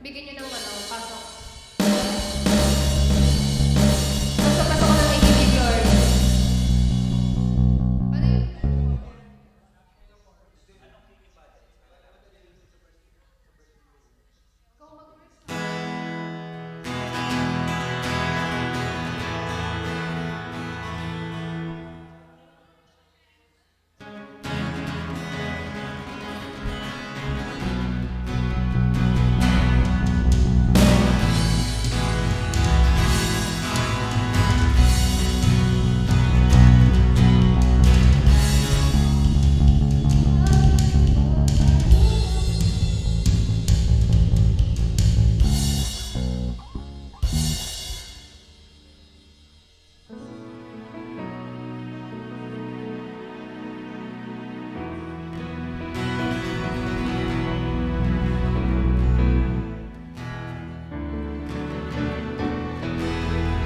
Bigyan nyo ng pasok. Pasok ng ATV Glory. Ano yun?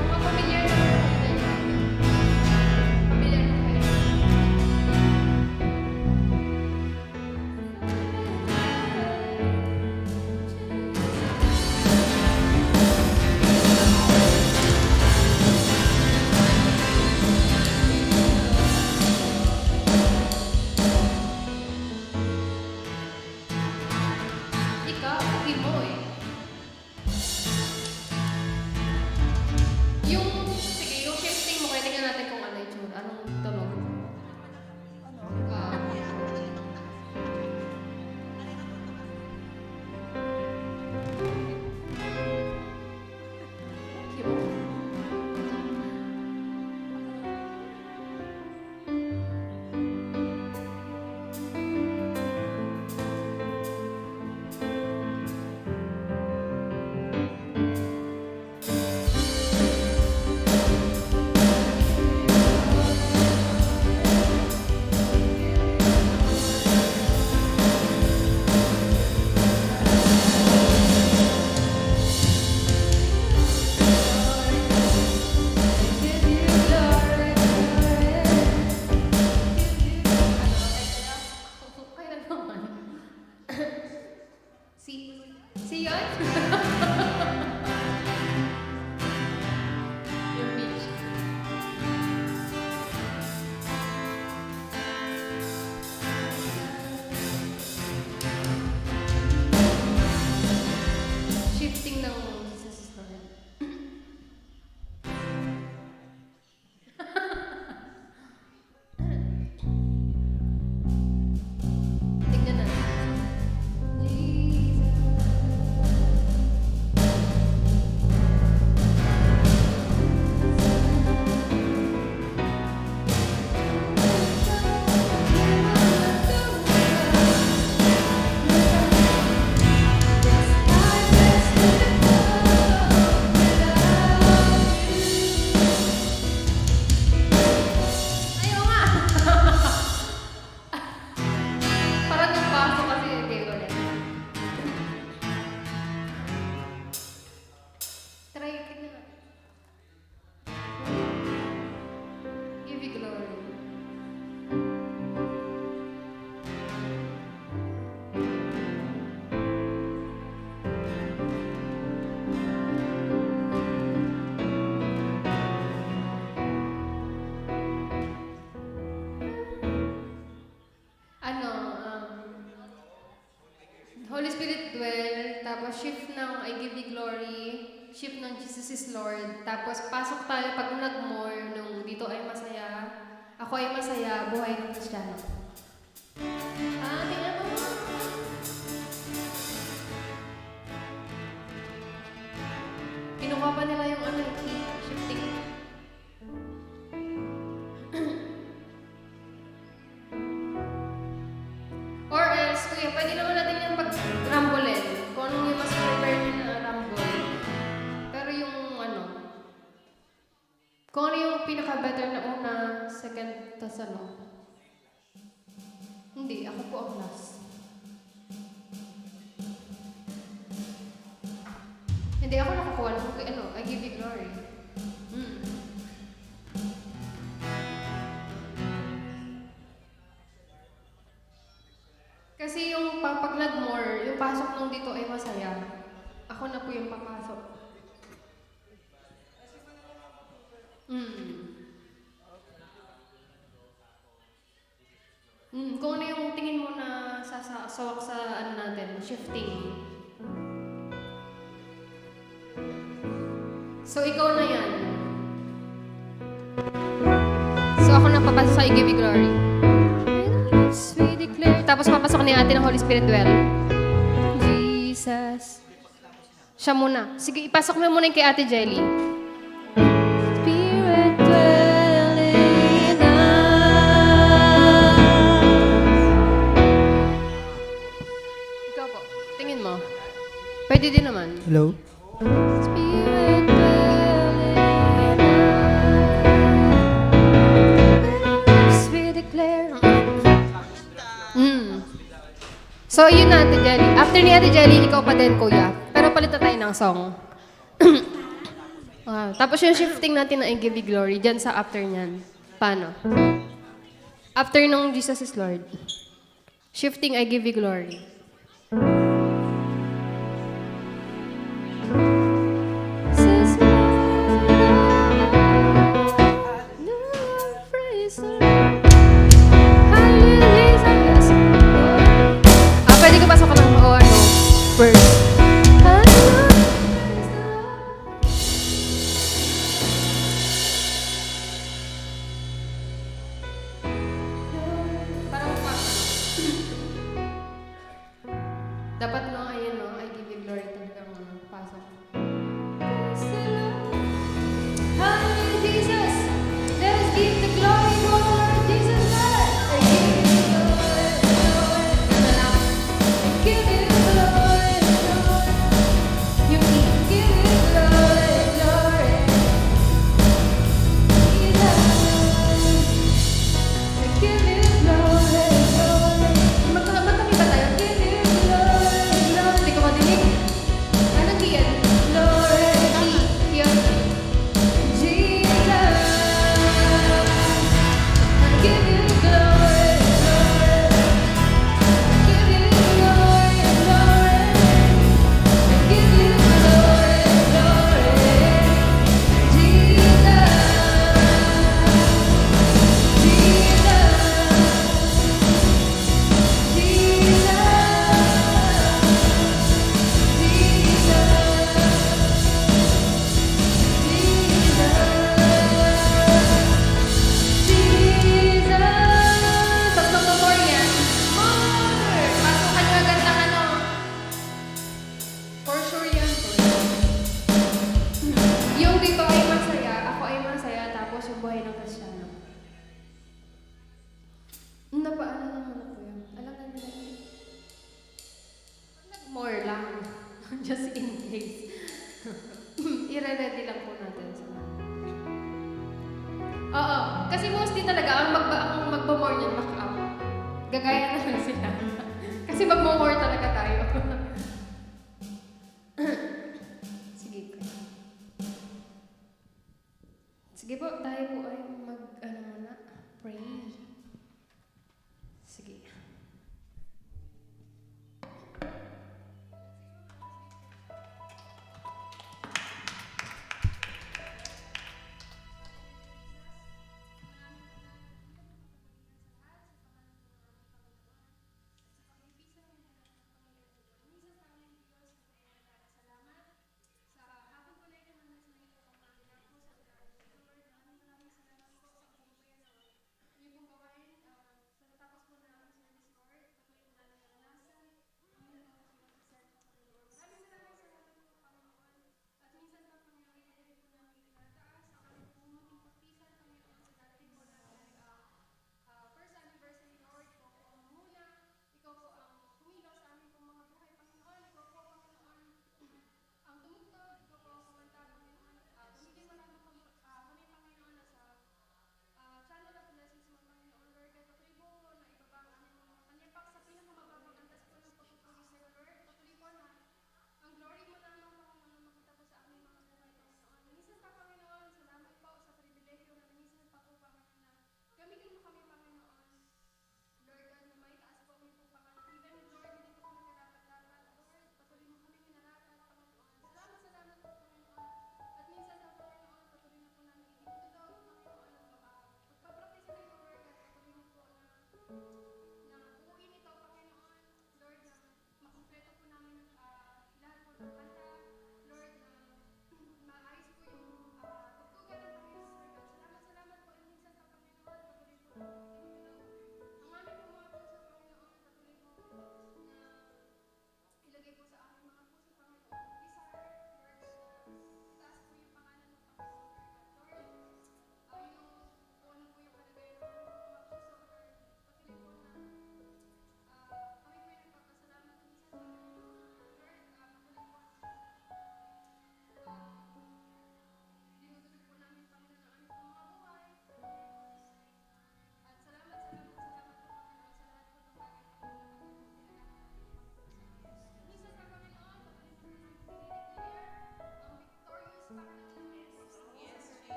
Mga pamilyar na pamilyar na kayo. Ikaw, hindi mo eh. Sige, yung shifting mo, kaya tingnan natin kung ano yung tsura. Anong tunog? Ah, Kibo. Kailan naman? Si yun? Yung beach. Shifting ng sa sister. Tingnan natin. Ayaw nga! Parang nagbaso kasi yung table eh. Try, tingnan natin. Give you glory. Ano, Holy Spirit dwell, tapos shift ng I give you glory, shift ng Jesus is Lord, tapos pasok tayo pag nag-more nung dito ay masaya, ako ay masaya, buhay ng Kristiyano. Tingnan mo! Kinuha pa nila yung key, shifting. Or else, kuya, pwede naman natin yung pag-rumble kung anong yung mas prepare nyo na rumble. Pero yung kung ano yung pinaka-better na una, second, tas Hindi, ako po ang last. Hindi, ako nakakuha lang. I give you glory. Kasi yung pag nag-more, yung pasok nung dito ay masaya. Ako na po yung papasok. Kung ano yung tingin mo na sasawak sa ano natin, shifting. So, ikaw na yan. So, ako na papasok sa I Give You Glory. We declare. Tapos papasok ni ate ng Holy Spirit well. Jesus. Siya muna. Sige, ipasok mo muna yung kay Ate Jelly. Spirit dwelling in us. Ikaw po, tingin mo. Pwede din naman. Hello? Spirit dwelling in us. We declare. So, yun na, Ate Jelly. After ni Ate Jelly, ikaw pa din, kuya. Pero palit na tayo ng song. Tapos yung shifting natin na I Give You Glory, dyan sa after niyan. Paano? After nung Jesus is Lord. Shifting I Give You Glory. Jesus, Lord, praise the Lord. Hallelujah. Pwede ka pasok ka ng verse. Dapat no, ayun no, I give you glory talaga mga pasok. Hallelujah, Jesus! Let us give the glory to our Lord Jesus Christ! I give you glory, glory, I give you glory, glory. You give you glory, glory. Jesus, I give you glory, glory. Magkakatabi ba tayo? Give you glory, glory. Hindi ko madinig. Ano kiyan? Glory, kiyan. Jesus, I give you glory, glory. I give you glory, glory. I give you glory, glory. Jesus, Jesus,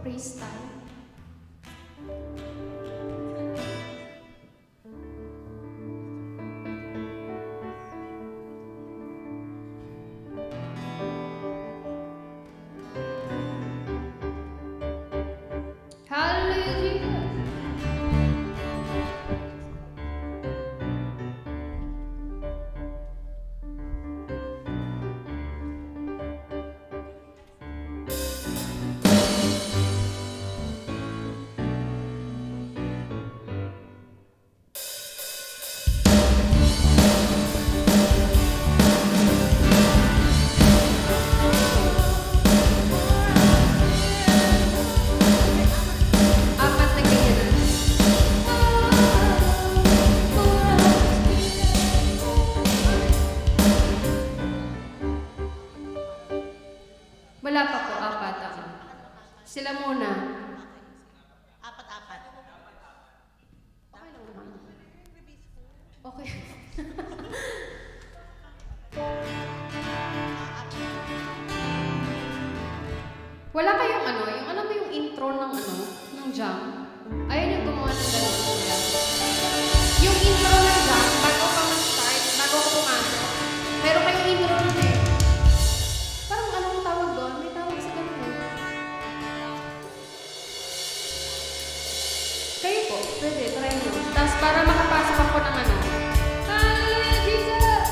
praise time. Hallelujah, Jesus. Apat na ganyan. Wala pa po, apat ako. Sila muna. Apat-apat. Okay lang naman. Okay. Wala kayong ano, yung alam mo yung intro ng ano, ng jam? Ayun yung gumawa ng ganun. Yung intro ng jam, bago ka mag-start, bago ko pumasok, meron kayong intro nun eh. Parang anong tawag doon? May tawag sa ganun eh. Kayo po, pwede, try nyo. Tapos para makapasok ako ng ano. Hallelujah, Jesus!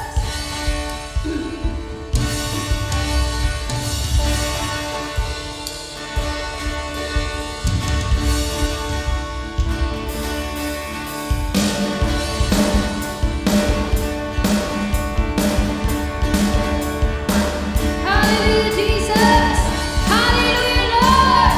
Hallelujah, Jesus! Hallelujah, Lord!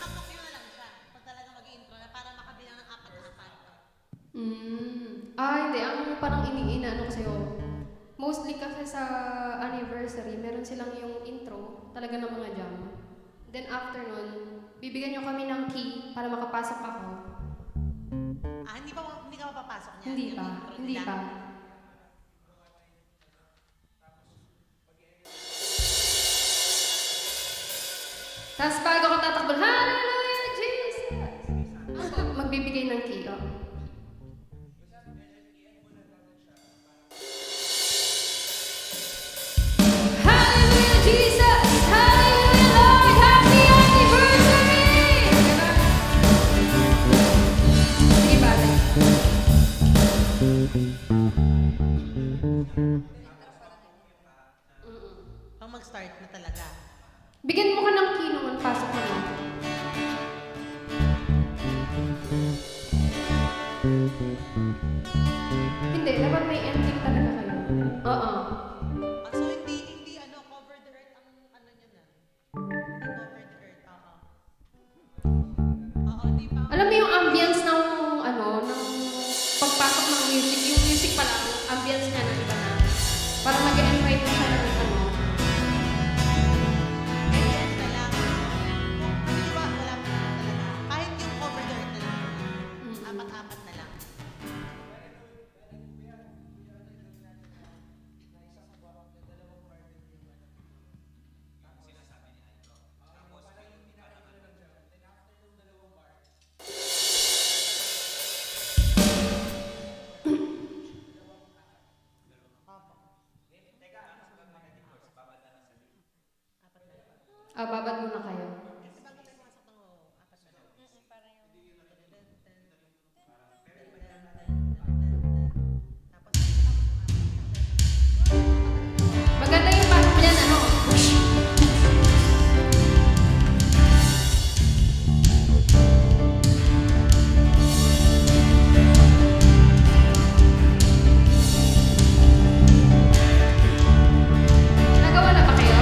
Mag-cue na lang siya. Pag talaga mag-intro na para makabilang ng apat-apat. Hindi. Ang parang iniinano ko sa'yo. Mostly kasi sa anniversary, meron silang yung intro, talaga ng mga jam. Then after nun, bibigyan nyo kami ng key para makapasok ako. Hindi ka mapapasok niya? Hindi Yung pa. intro Hindi nila? pa. Tapos bago ko tatakbo, Hallelujah, Jesus! Magbibigay ng key, oh. Hallelujah, Jesus! Hallelujah, Lord! Happy anniversary! Sige, balik. Pang mag-start na talaga. Bigyan mo ka ng key nung pasok ka na. Hindi, dapat may ending talaga kayo. Oo. So hindi cover the earth ang ano niya na. Hindi cover the earth, oo. Oo, di pa. Alam mo yung ambience ng ng pagpasok ng music, yung music pa lang, ambience niya na iba na. Para mag-invite mo siya ng Ganyan na lang. Kung di ba, wala pa naman talaga. Kahit yung cover the earth na lang. Apat-apat na lang. babad muna kayo. Kasi bago tayo pumasok ng apat na lang. Tapos, Maganda yung pasok niyan, ano? Nagawa na ba kayo?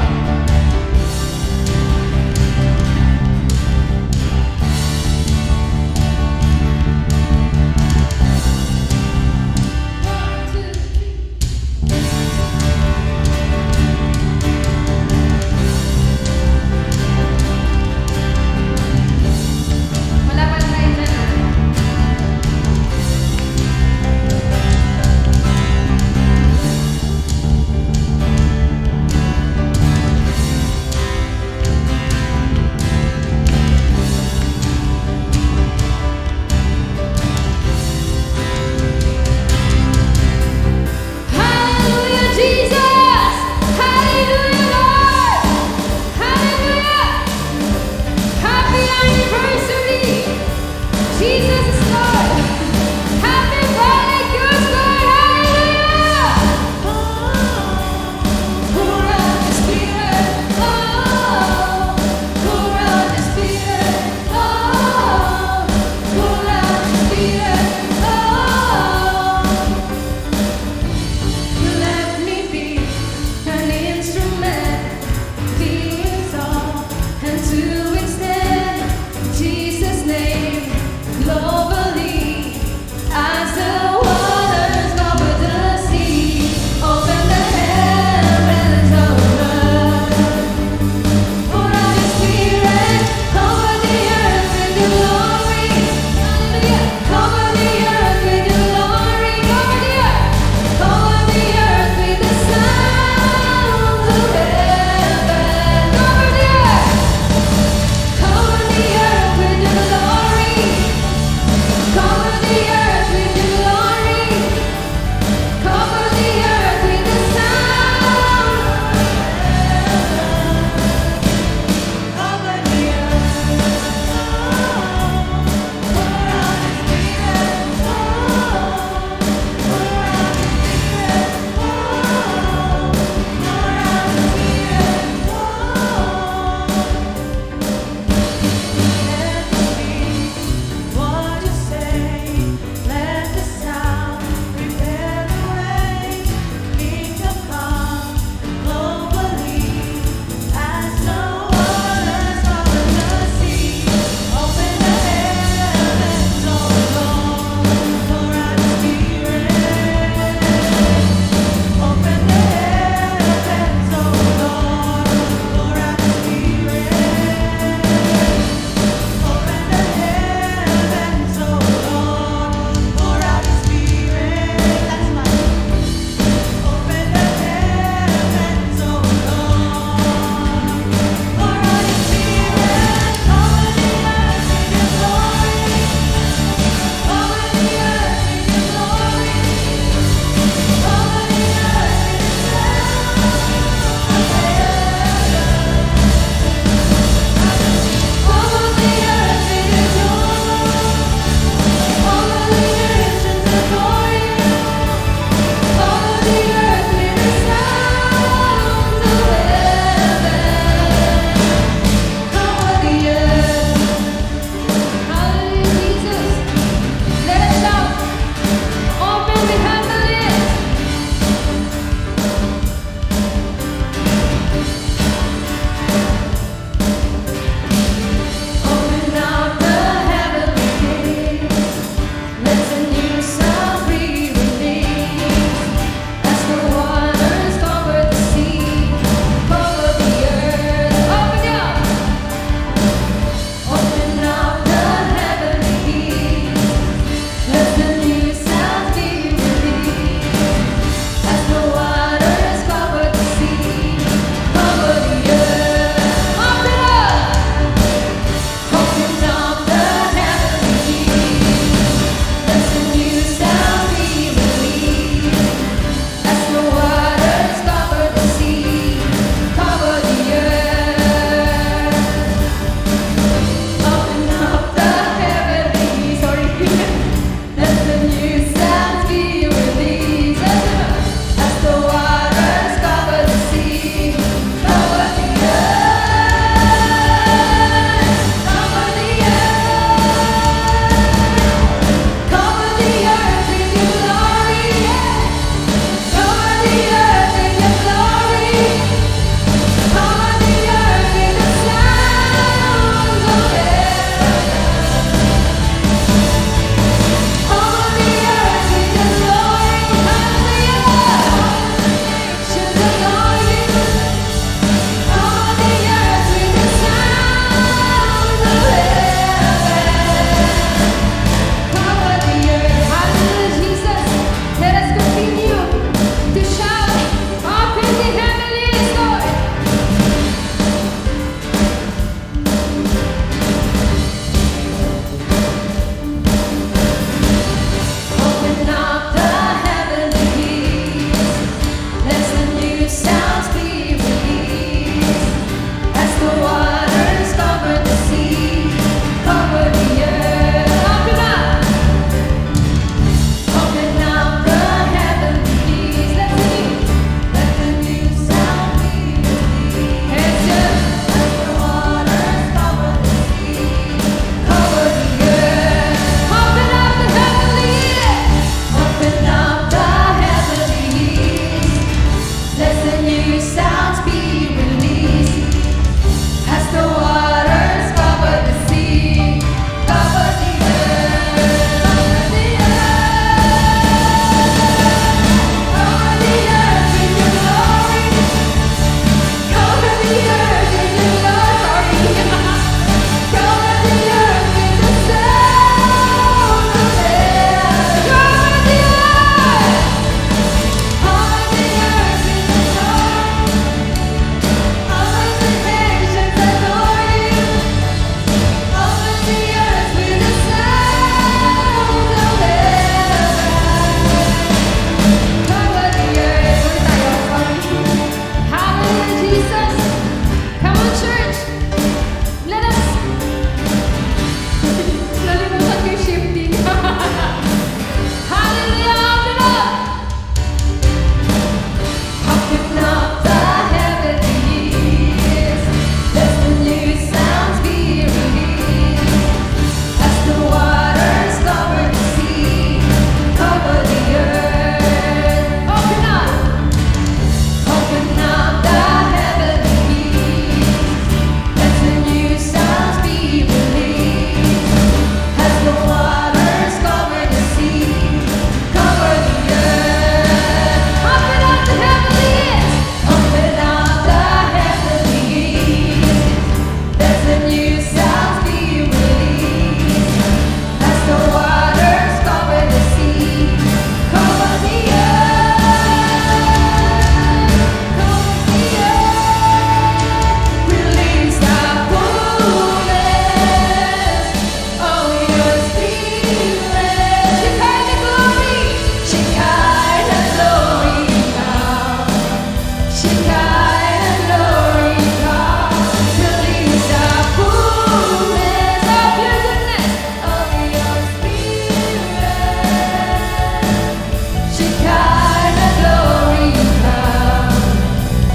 Shekinah glory come.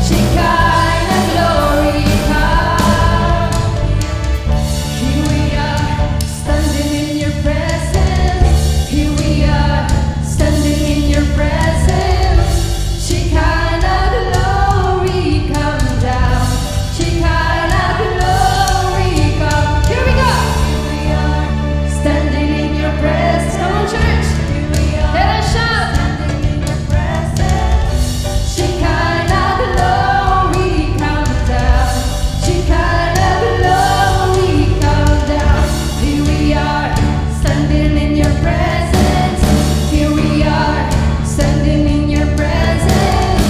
Shekinah glory come. Here we are, standing in your presence. Here we are, standing in your presence. Shekinah glory come down. Shekinah glory come. Here we go. Here we are, standing in your presence. Come on, church. Here we are. Let us shout. Standing in your presence. Shekinah glory come down. Shekinah glory come down. Here we are, standing in your presence. Here we are, standing in your presence.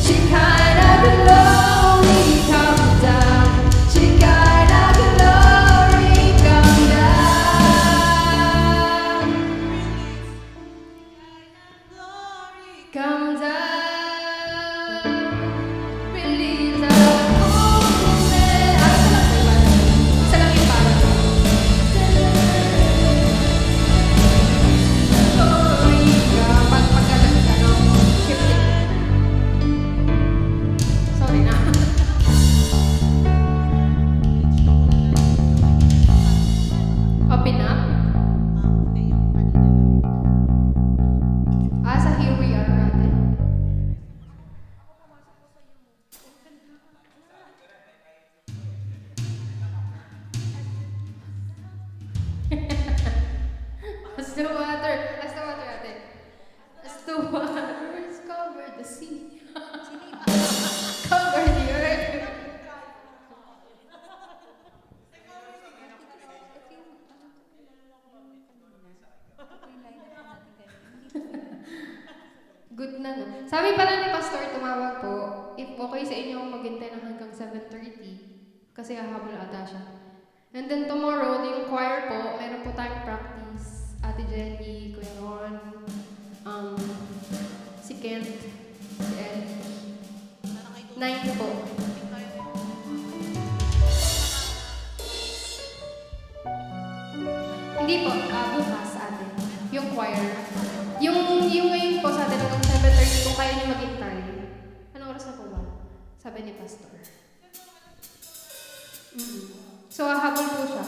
Shekinah glory come down. Shekinah glory come down. Come down. Release the movement. Isa lang yung parang. Glory come. Pagkalag, shifting. Sorry na. Open up. Hindi, yung kanina lang. Sa here we are natin. As the water natin. As the waters cover the sea. Cover the earth. Good na, no? Sabi pala ni Pastor, tumawag po, if okay sa inyo maghintay ng hanggang 7:30, kasi hahabol ata siya. And then tomorrow, yung choir po, meron po tayong practice. Ate Jenny, Kuya Ron, si Kent, si Ed. Sana kayo 9 po. Hindi po, bukas ate. Yung choir. Yung ngayon po sa atin hanggang 7:30 kung kaya niyo maghintay. Anong oras na po ba? Sabi ni Pastor. So, habol po siya.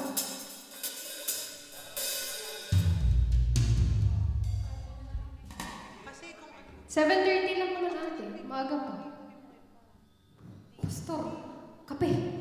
Kasi kung 7:30 lang naman ate. Maaga pa. Pastor, kape.